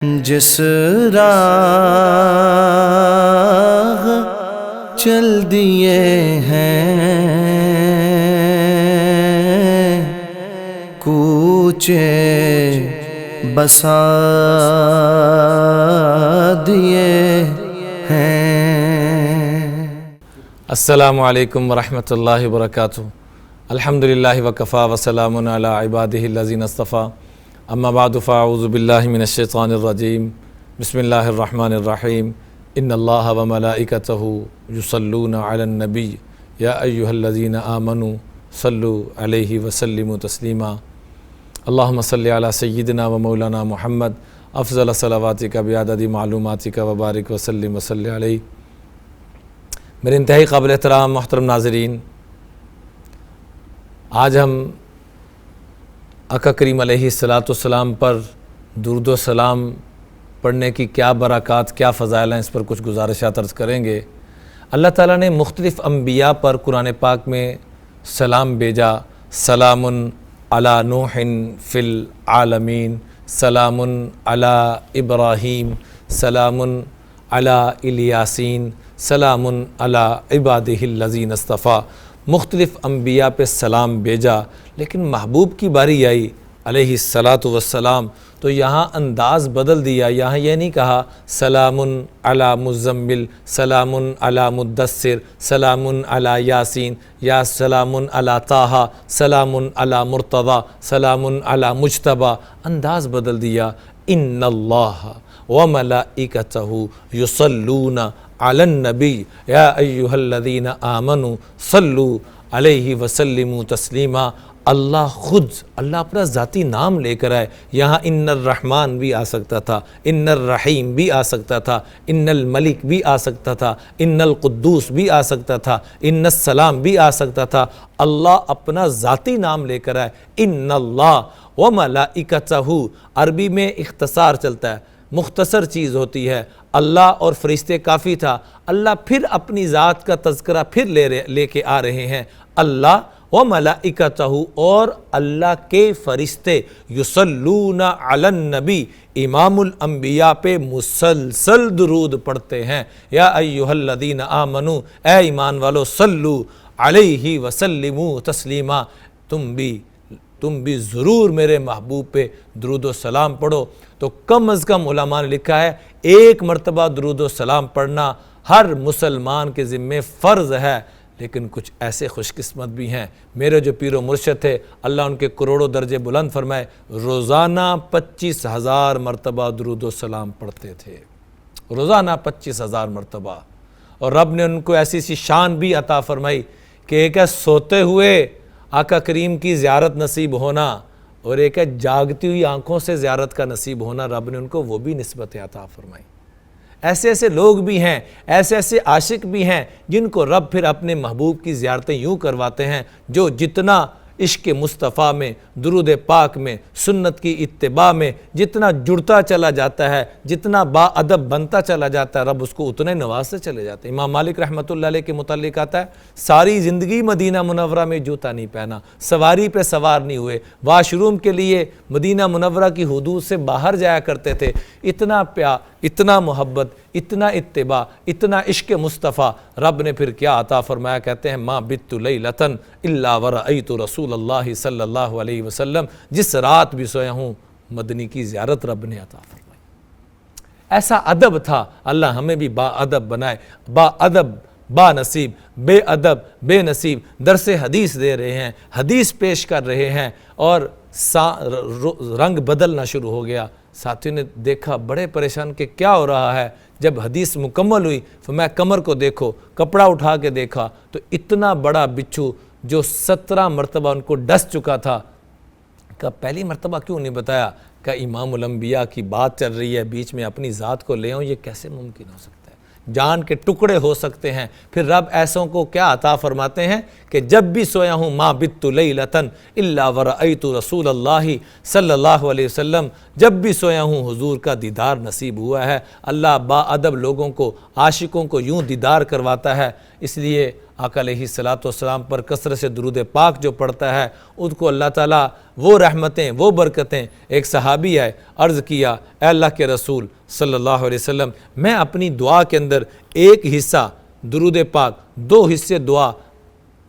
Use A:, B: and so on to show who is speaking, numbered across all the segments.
A: جس راہ چل دیے ہیں کوچے بسا دیے ہیں۔
B: السلام علیکم ورحمۃ اللہ وبرکاتہ۔ الحمدللہ وکفا وسلام علی عبادہ الذین اصطفیٰ، اما بعد فاعوذ باللہ من الشیطان الرجیم، بسم اللہ الرحمن الرحیم۔ ان اللہ وملائکتہ یصلون علی النبی یا ایہا الذین آمنوا صلوا علیہ وسلموا تسلیما۔ اللہم صلی علی سیدنا و مولانا محمد افضل صلواتک بعدد معلوماتک وبارک وسلم وصلی علیہ۔ میرے انتہائی قابل احترام محترم ناظرین، آج ہم آقا کریم علیہ السلام پر درود و سلام پڑھنے کی کیا برکات، کیا فضائل ہیں، اس پر کچھ گزارشات عرض کریں گے۔ اللہ تعالیٰ نے مختلف انبیاء پر قرآن پاک میں سلام بھیجا۔ سلام علی نوح فی العالمین، سلام علی ابراہیم، سلام علی الیاسین، سلام علی عبادہ الذین اصطفیٰ۔ مختلف انبیاء پہ سلام بھیجا، لیکن محبوب کی باری آئی علیہ السلام تو یہاں انداز بدل دیا۔ یہاں یہ نہیں کہا سلام علی مزمل، سلام علی مدثر، سلام علی یاسین، یا سلام علی طٰہٰ، سلام علی مرتضیٰ، سلام علی مجتبیٰ۔ انداز بدل دیا۔ ان اللہ وملائکتہ یصلون علی النبی یا ایہا الذین آمنوا صلوا علیہ وسلموا تسلیما۔ اللہ خود، اللہ اپنا ذاتی نام لے کر آئے۔ یہاں ان الرحمن بھی آ سکتا تھا، ان الرحیم بھی آ سکتا تھا، ان الملک بھی آ سکتا تھا، ان القدوس بھی آ سکتا تھا، ان السلام بھی آ سکتا تھا۔ اللہ اپنا ذاتی نام لے کر آئے۔ ان اللہ وملائکتہ، عربی میں اختصار چلتا ہے، مختصر چیز ہوتی ہے۔ اللہ اور فرشتے کافی تھا، اللہ پھر اپنی ذات کا تذکرہ پھر لے کے آ رہے ہیں۔ اللہ وملائکتہ، اور اللہ کے فرشتے، یصلون علی النبی، امام الانبیاء پہ مسلسل درود پڑھتے ہیں۔ یا ایہا الذین آمنوا، اے ایمان والو، صلو علیہ وسلموا تسلیما، تم بھی ضرور میرے محبوب پہ درود و سلام پڑھو۔ تو کم از کم علماء نے لکھا ہے ایک مرتبہ درود و سلام پڑھنا ہر مسلمان کے ذمے فرض ہے۔ لیکن کچھ ایسے خوش قسمت بھی ہیں، میرے جو پیر و مرشد تھے، اللہ ان کے کروڑوں درجے بلند فرمائے، روزانہ 25,000 مرتبہ درود و سلام پڑھتے تھے، روزانہ 25,000 مرتبہ۔ اور رب نے ان کو ایسی سی شان بھی عطا فرمائی کہ ایک ہے سوتے ہوئے آقا کریم کی زیارت نصیب ہونا، اور ایک ہے جاگتی ہوئی آنکھوں سے زیارت کا نصیب ہونا۔ رب نے ان کو وہ بھی نسبت عطا فرمائی۔ ایسے ایسے لوگ بھی ہیں، ایسے ایسے عاشق بھی ہیں جن کو رب پھر اپنے محبوب کی زیارتیں یوں کرواتے ہیں، جو جتنا عشق مصطفیٰ میں، درود پاک میں، سنت کی اتباع میں جتنا جڑتا چلا جاتا ہے، جتنا با ادب بنتا چلا جاتا ہے، رب اس کو اتنے نوازتے چلے جاتے ہیں۔ امام مالک رحمۃ اللہ علیہ کے متعلق آتا ہے، ساری زندگی مدینہ منورہ میں جوتا نہیں پہنا، سواری پہ سوار نہیں ہوئے، واش روم کے لیے مدینہ منورہ کی حدود سے باہر جایا کرتے تھے۔ اتنا پیار، اتنا محبت، اتنا اتباع، اتنا عشق مصطفیٰ، رب نے پھر کیا عطا فرمایا؟ کہتے ہیں ما بت لیلۃ الا ورأیت رسول اللہ صلی اللہ علیہ وسلم، جس رات بھی سویا ہوں مدنی کی زیارت رب نے عطا فرمائی۔ ایسا ادب تھا، اللہ ہمیں بھی با ادب بنائے، با ادب با نصیب، بے ادب بے نصیب۔ درس حدیث دے رہے ہیں، حدیث پیش کر رہے ہیں، اور رنگ بدلنا شروع ہو گیا۔ ساتھیوں نے دیکھا، بڑے پریشان کہ کیا ہو رہا ہے۔ جب حدیث مکمل ہوئی تو میں کمر کو دیکھو، کپڑا اٹھا کے دیکھا تو اتنا بڑا بچھو جو 17 مرتبہ ان کو ڈس چکا تھا، کہ پہلی مرتبہ کیوں نہیں بتایا؟ کہ امام الانبیاء کی بات چل رہی ہے، بیچ میں اپنی ذات کو لے آؤں، یہ کیسے ممکن ہو سکتا ہے؟ جان کے ٹکڑے ہو سکتے ہیں۔ پھر رب ایسوں کو کیا عطا فرماتے ہیں کہ جب بھی سویا ہوں ما بت لیلۃ الا ورأیت رسول اللہ صلی اللہ علیہ وسلم، جب بھی سویا ہوں حضور کا دیدار نصیب ہوا ہے۔ اللہ با ادب لوگوں کو، عاشقوں کو یوں دیدار کرواتا ہے۔ اس لیے آقا علیہ الصلاۃ والسلام پر کثرت سے درود پاک جو پڑھتا ہے اس کو اللہ تعالیٰ وہ رحمتیں وہ برکتیں. ایک صحابی ہے، عرض کیا اے اللہ کے رسول صلی اللہ علیہ وسلم، میں اپنی دعا کے اندر ایک حصہ درود پاک، 2 حصے دعا،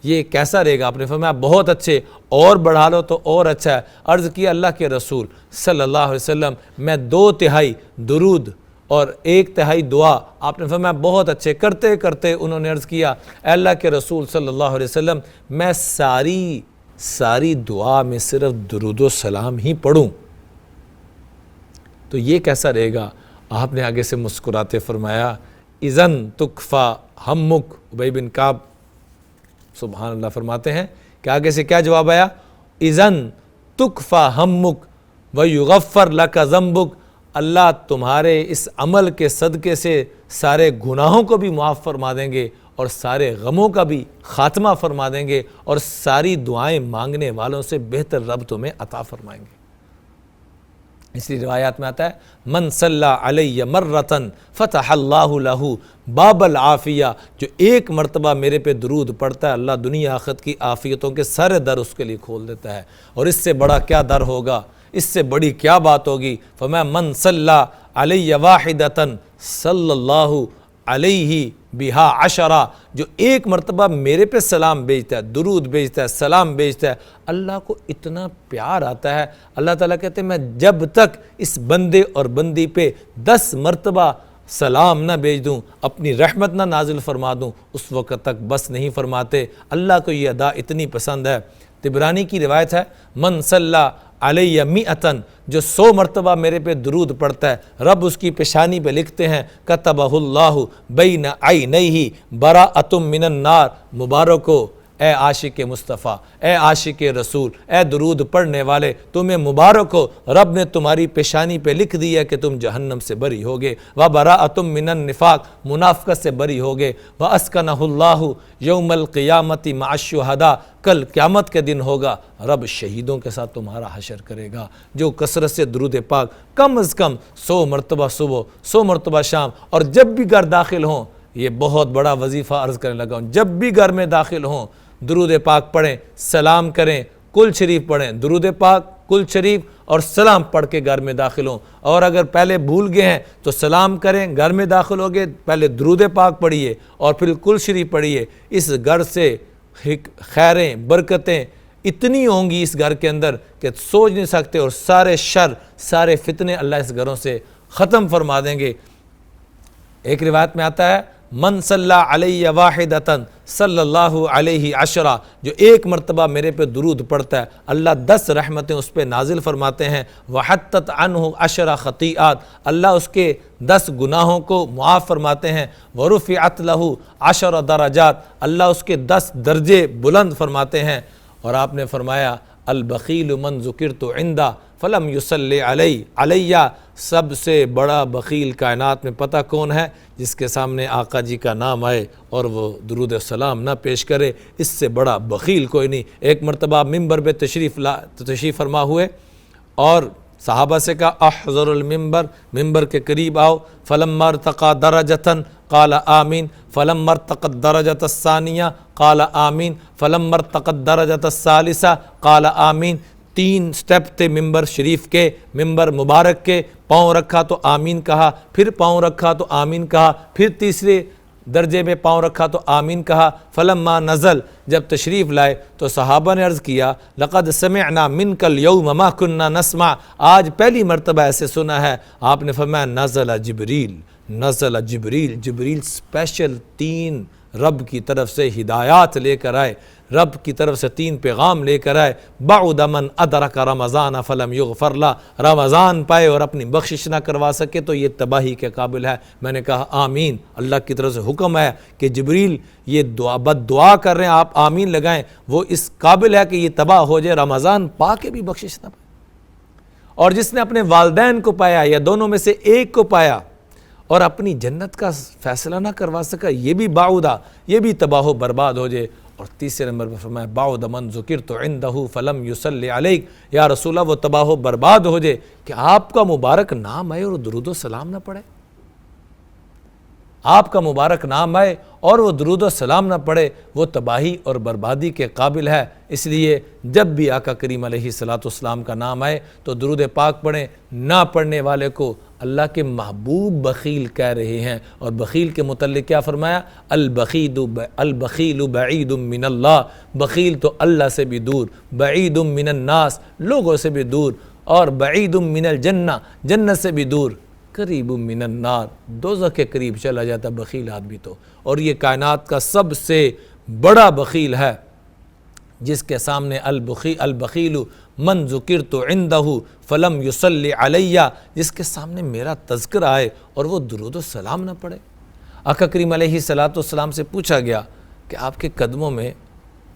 B: یہ کیسا رہے گا؟ آپ نے فرمایا بہت اچھے، اور بڑھا لو تو اور اچھا ہے. عرض کیا اللہ کے رسول صلی اللہ علیہ وسلم میں 2/3 درود اور 1/3 دعا. آپ نے فرمایا بہت اچھے. کرتے کرتے انہوں نے عرض کیا اے اللہ کے رسول صلی اللہ علیہ وسلم میں ساری دعا میں صرف درود و سلام ہی پڑھوں تو یہ کیسا رہے گا؟ آپ نے آگے سے مسکراتے فرمایا اذن تکفا ہمک. ابی بن کعب سبحان اللہ فرماتے ہیں کہ آگے سے کیا جواب آیا؟ اذن تکفا ہمک ویغفر لک ذنبک. اللہ تمہارے اس عمل کے صدقے سے سارے گناہوں کو بھی معاف فرما دیں گے اور سارے غموں کا بھی خاتمہ فرما دیں گے اور ساری دعائیں مانگنے والوں سے بہتر رب تمہیں عطا فرمائیں گے. اس لیے روایات میں آتا ہے من صلی علی مرتن فتح اللہ لہ باب العافیہ، جو ایک مرتبہ میرے پہ درود پڑھتا ہے اللہ دنیا آخرت کی عافیتوں کے سارے در اس کے لیے کھول دیتا ہے. اور اس سے بڑا کیا در ہوگا، اس سے بڑی کیا بات ہوگی؟ فرمایا من صلی علی واحدتن صلی اللہ علیہ بہا عشرہ، جو ایک مرتبہ میرے پہ سلام بھیجتا ہے، درود بھیجتا ہے، سلام بھیجتا ہے، اللہ کو اتنا پیار آتا ہے. اللہ تعالیٰ کہتے ہیں میں جب تک اس بندے اور بندی پہ 10 مرتبہ سلام نہ بھیج دوں، اپنی رحمت نہ نازل فرما دوں، اس وقت تک بس نہیں فرماتے. اللہ کو یہ ادا اتنی پسند ہے. طبرانی کی روایت ہے من صلی علیہ مئتن، جو 100 مرتبہ میرے پہ درود پڑھتا ہے رب اس کی پیشانی پہ لکھتے ہیں کتبہ اللہ بین عینیہ براءۃ من النار. مبارک ہو اے عاشق مصطفیٰ، اے عاشق رسول، اے درود پڑھنے والے، تمہیں مبارک ہو، رب نے تمہاری پیشانی پہ لکھ دیا کہ تم جہنم سے بری ہوگے. وبراءۃ من النفاق، منافقت سے بری ہوگے. واسکنہ اللہ یوم القیامت مع الشہداء، کل قیامت کے دن ہوگا رب شہیدوں کے ساتھ تمہارا حشر کرے گا. جو کثرت سے درود پاک کم از کم 100 مرتبہ صبح، 100 مرتبہ شام، اور جب بھی گھر داخل ہوں، یہ بہت بڑا وظیفہ عرض کرنے لگا ہوں، جب بھی گھر میں داخل ہوں درود پاک پڑھیں، سلام کریں، کل شریف پڑھیں، درود پاک، کل شریف اور سلام پڑھ کے گھر میں داخل ہوں. اور اگر پہلے بھول گئے ہیں تو سلام کریں، گھر میں داخل ہو گئے پہلے درود پاک پڑھیے اور پھر کل شریف پڑھیے. اس گھر سے خیریں برکتیں اتنی ہوں گی اس گھر کے اندر کہ سوچ نہیں سکتے، اور سارے شر سارے فتنے اللہ اس گھروں سے ختم فرما دیں گے. ایک روایت میں آتا ہے من صلی علیہ واحدتن صلی اللہ علیہ عشرہ، جو ایک مرتبہ میرے پہ درود پڑھتا ہے اللہ 10 رحمتیں اس پہ نازل فرماتے ہیں. وحطت عنہ 10 خطیئات، اللہ اس کے 10 گناہوں کو معاف فرماتے ہیں. ورفعت لہ 10 درجات، اللہ اس کے 10 درجے بلند فرماتے ہیں. اور آپ نے فرمایا البخیل من ذکرت عندہ فلم یصلی علیہ، سب سے بڑا بخیل کائنات میں پتہ کون ہے؟ جس کے سامنے آقا جی کا نام آئے اور وہ درود السلام نہ پیش کرے. اس سے بڑا بخیل کوئی نہیں. ایک مرتبہ ممبر پہ تشریف فرما ہوئے اور صحابہ سے کہا احضر المنبر، ممبر کے قریب آؤ. فلما ارتقى درجة قال آمین، فلما ارتقى الدرجة الثانیہ قال آمین، فلما ارتقى الدرجة الثالثہ قال آمین. 3 سٹیپ تھے ممبر شریف کے، ممبر مبارک کے. پاؤں رکھا تو آمین کہا، پھر پاؤں رکھا تو آمین کہا، پھر تیسرے درجے میں پاؤں رکھا تو آمین کہا. فلما نزل، جب تشریف لائے تو صحابہ نے عرض کیا لقد سمعنا منک اليوم ما كنا نسمع، آج پہلی مرتبہ ایسے سنا ہے. آپ نے فرمایا نزل جبریل، نزل جبریل، جبریل اسپیشل 3 رب کی طرف سے ہدایات لے کر آئے، رب کی طرف سے 3 پیغام لے کر آئے. بعد من ادرک رمضان فلم یغفر لا، رمضان پائے اور اپنی بخشش نہ کروا سکے تو یہ تباہی کے قابل ہے. میں نے کہا آمین. اللہ کی طرف سے حکم ہے کہ جبریل یہ بد دعا کر رہے ہیں، آپ آمین لگائیں. وہ اس قابل ہے کہ یہ تباہ ہو جائے، رمضان پا کے بھی بخشش نہ پائے. اور جس نے اپنے والدین کو پایا یا دونوں میں سے ایک کو پایا اور اپنی جنت کا فیصلہ نہ کروا سکا، یہ بھی بعودا، یہ بھی تباہ و برباد ہو جائے. اور تیسرے نمبر پر فرمایا بعد من ذکرت عندہ فلم یصلی علیک، یا رسول اللہ وہ تباہ و برباد ہو جائے کہ آپ کا مبارک نام آئے اور درود و سلام نہ پڑھے. آپ کا مبارک نام آئے اور وہ درود و سلام نہ پڑھے وہ تباہی اور بربادی کے قابل ہے۔ اس لیے جب بھی آقا کریم علیہ الصلاۃ والسلام کا نام آئے تو درود پاک پڑھیں۔ نہ پڑھنے والے کو اللہ کے محبوب بخیل کہہ رہے ہیں، اور بخیل کے متعلق کیا فرمایا؟ البخیل بعید من اللہ، بخیل تو اللہ سے بھی دور، بعید من الناس، لوگوں سے بھی دور، اور بعید من الجنہ، جنت سے بھی دور، قریب من النار، دوزخ کے قریب چلا جاتا بخیل آدمی تو۔ اور یہ کائنات کا سب سے بڑا بخیل ہے جس کے سامنے البخیل من ذکرت عندہ فلم یصلی علیہ، جس کے سامنے میرا تذکر آئے اور وہ درود و سلام نہ پڑھے۔ آقا کریم علیہ الصلاۃ والسلام سے پوچھا گیا کہ آپ کے قدموں میں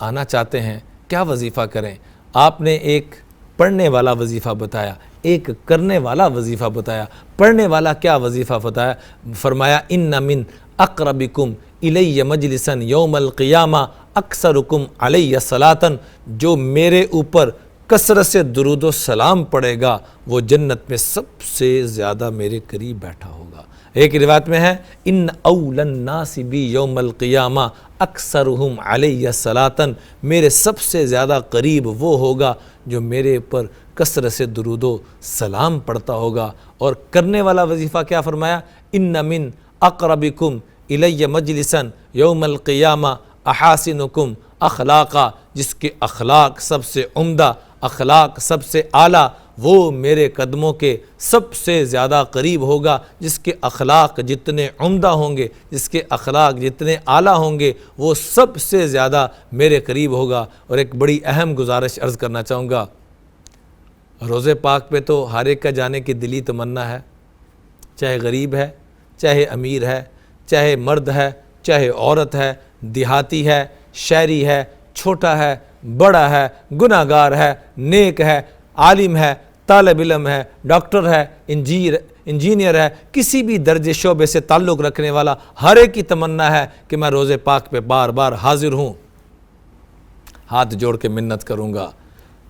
B: آنا چاہتے ہیں، کیا وظیفہ کریں؟ آپ نے ایک پڑھنے والا وظیفہ بتایا، ایک کرنے والا وظیفہ بتایا۔ پڑھنے والا کیا وظیفہ بتایا؟ فرمایا ان من اقربکم الی مجلسا یوم القیامہ اکثرکم علی صلاۃ، جو میرے اوپر کثرت سے درود و سلام پڑھے گا وہ جنت میں سب سے زیادہ میرے قریب بیٹھا ہوگا۔ ایک روایت میں ہے ان اول الناس بی یوم القیامہ اکثرہم علی صلاۃ، میرے سب سے زیادہ قریب وہ ہوگا جو میرے اوپر کثرت سے درود و سلام پڑھتا ہوگا۔ اور کرنے والا وظیفہ کیا فرمایا؟ ان من اقربکم الی مجلسا یوم القیامہ احاسنکم اخلاقا، جس کے اخلاق سب سے عمدہ، اخلاق سب سے اعلیٰ، وہ میرے قدموں کے سب سے زیادہ قریب ہوگا۔ جس کے اخلاق جتنے عمدہ ہوں گے، جس کے اخلاق جتنے اعلیٰ ہوں گے، وہ سب سے زیادہ میرے قریب ہوگا۔ اور ایک بڑی اہم گزارش عرض کرنا چاہوں گا، روضے پاک پہ تو ہر ایک کا جانے کی دلی تمنا ہے، چاہے غریب ہے، چاہے امیر ہے، چاہے مرد ہے، چاہے عورت ہے، دیہاتی ہے، شہری ہے، چھوٹا ہے، بڑا ہے، گناہ گار ہے، نیک ہے، عالم ہے، طالب علم ہے، ڈاکٹر ہے، انجینئر ہے، کسی بھی درجے شعبے سے تعلق رکھنے والا، ہر ایک کی تمنا ہے کہ میں روزے پاک پہ بار بار حاضر ہوں۔ ہاتھ جوڑ کے منت کروں گا،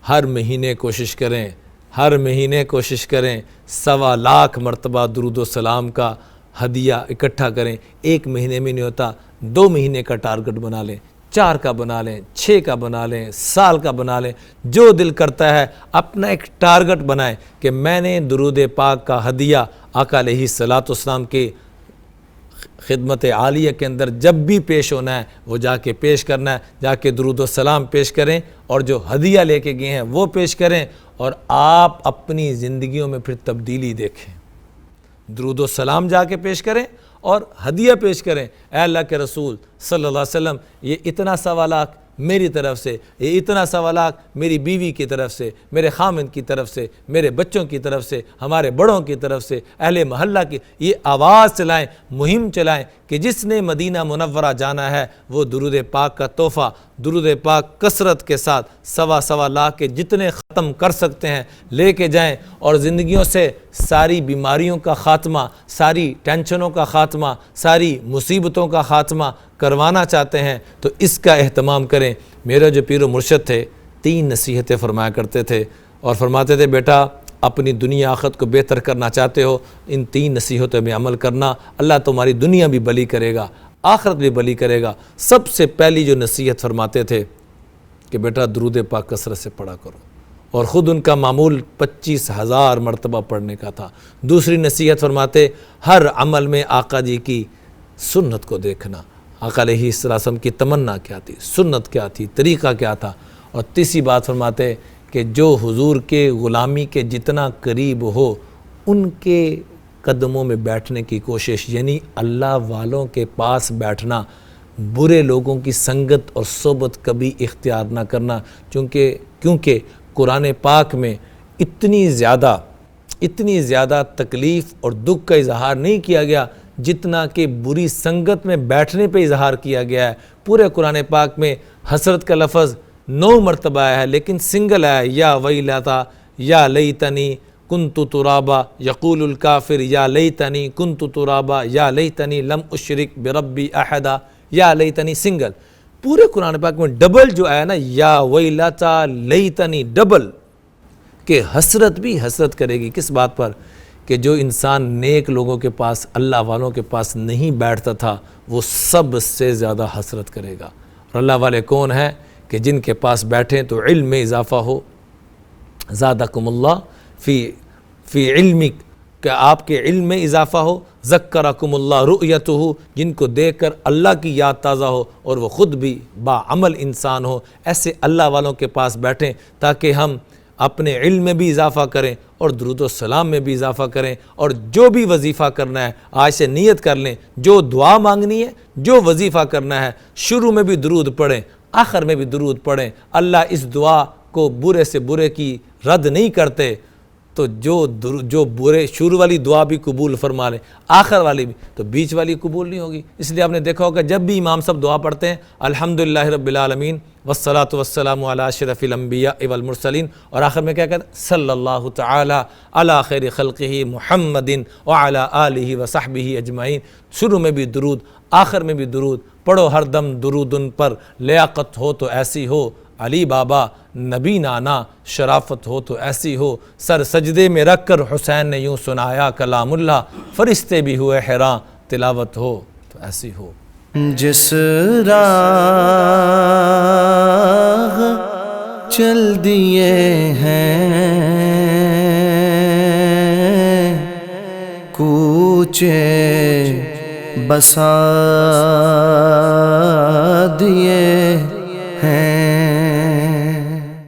B: ہر مہینے کوشش کریں، ہر مہینے کوشش کریں 1.25 لاکھ مرتبہ درود و سلام کا ہدیہ اکٹھا کریں۔ ایک مہینے میں نہیں ہوتا، 2 مہینے کا ٹارگٹ بنا لیں، 4 کا بنا لیں، 6 کا بنا لیں، سال کا بنا لیں، جو دل کرتا ہے اپنا ایک ٹارگٹ بنائیں کہ میں نے درود پاک کا ہدیہ آقا علیہ الصلاۃ والسلام کے خدمت عالیہ کے اندر جب بھی پیش ہونا ہے وہ جا کے پیش کرنا ہے، جا کے درود و سلام پیش کریں، اور جو ہدیہ لے کے گئے ہیں وہ پیش کریں، اور آپ اپنی زندگیوں میں پھر تبدیلی دیکھیں۔ درود و سلام جا کے پیش کریں اور ہدیہ پیش کریں، اے اللہ کے رسول صلی اللہ علیہ وسلم، یہ اتنا 1.25 لاکھ میری طرف سے، یہ اتنا 1.25 لاکھ میری بیوی کی طرف سے، میرے خامند کی طرف سے، میرے بچوں کی طرف سے، ہمارے بڑوں کی طرف سے، اہل محلہ کی، یہ آواز چلائیں، مہم چلائیں کہ جس نے مدینہ منورہ جانا ہے وہ درود پاک کا تحفہ، درود پاک کثرت کے ساتھ 1.25 لاکھ کے جتنے ختم کر سکتے ہیں لے کے جائیں، اور زندگیوں سے ساری بیماریوں کا خاتمہ، ساری ٹینشنوں کا خاتمہ، ساری مصیبتوں کا خاتمہ کروانا چاہتے ہیں تو اس کا اہتمام کریں۔ میرے جو پیر و مرشد تھے 3 نصیحتیں فرمایا کرتے تھے، اور فرماتے تھے بیٹا اپنی دنیا آخرت کو بہتر کرنا چاہتے ہو، ان 3 نصیحتوں میں عمل کرنا، اللہ تمہاری دنیا بھی بھلی کرے گا، آخرت بھی بھلی کرے گا۔ سب سے پہلی جو نصیحت فرماتے تھے کہ بیٹا درود پاک کثرت سے پڑھا کرو، اور خود ان کا معمول 25,000 مرتبہ پڑھنے کا تھا۔ دوسری نصیحت فرماتے ہر عمل میں آقا جی کی سنت کو دیکھنا، آقا علیہ السلام کی تمنا کیا تھی، سنت کیا تھی، طریقہ کیا تھا۔ اور تیسری بات فرماتے کہ جو حضور کے غلامی کے جتنا قریب ہو ان کے قدموں میں بیٹھنے کی کوشش، یعنی اللہ والوں کے پاس بیٹھنا، برے لوگوں کی سنگت اور صحبت کبھی اختیار نہ کرنا، کیونکہ قرآن پاک میں اتنی زیادہ تکلیف اور دکھ کا اظہار نہیں کیا گیا جتنا کہ بری سنگت میں بیٹھنے پہ اظہار کیا گیا ہے۔ پورے قرآن پاک میں حسرت کا لفظ 9 مرتبہ آیا ہے، لیکن سنگل آیا ہے، یا ویلتا یا لیتنی کنت ترابا یقول الکافر یا لیتنی کنت ترابا یا لیتنی لم اشرک بربی احدا، یا لیتنی سنگل۔ پورے قرآن پاک میں ڈبل جو آیا نا، یا ویلتا لیتنی، ڈبل، کہ حسرت بھی حسرت کرے گی کس بات پر؟ کہ جو انسان نیک لوگوں کے پاس، اللہ والوں کے پاس نہیں بیٹھتا تھا، وہ سب سے زیادہ حسرت کرے گا۔ اور اللہ والے کون ہیں؟ کہ جن کے پاس بیٹھیں تو علم میں اضافہ ہو، زادکم اللہ فی علمک، کہ آپ کے علم میں اضافہ ہو، ذکرکم اللہ رؤیتہ، جن کو دیکھ کر اللہ کی یاد تازہ ہو اور وہ خود بھی باعمل انسان ہو۔ ایسے اللہ والوں کے پاس بیٹھیں تاکہ ہم اپنے علم میں بھی اضافہ کریں اور درود و سلام میں بھی اضافہ کریں، اور جو بھی وظیفہ کرنا ہے آج سے نیت کر لیں، جو دعا مانگنی ہے، جو وظیفہ کرنا ہے، شروع میں بھی درود پڑھیں، آخر میں بھی درود پڑھیں۔ اللہ اس دعا کو برے سے برے کی رد نہیں کرتے، تو جو برے شروع والی دعا بھی قبول فرما لیں، آخر والی بھی، تو بیچ والی قبول نہیں ہوگی۔ اس لیے آپ نے دیکھا ہوگا جب بھی امام صاحب دعا پڑھتے ہیں الحمدللہ رب العالمین والصلاة والسلام علی اشرف الانبیاء والمرسلین، اور آخر میں کیا کہتے ہیں؟ صلی اللہ تعالی علی خیر خلقہ محمد وعلی آلہ وصحبہ اجمعین۔ شروع میں بھی درود، آخر میں بھی درود پڑھو، ہر دم درود ان پر، لیاقت ہو تو ایسی ہو علی بابا نبی نانا، شرافت ہو تو ایسی ہو، سر سجدے میں رکھ کر حسین نے یوں سنایا کلام اللہ، فرشتے بھی ہوئے حیراں، تلاوت ہو تو ایسی ہو۔
A: جس راہ چل دیے ہیں کوچے بسا دیے ہیں،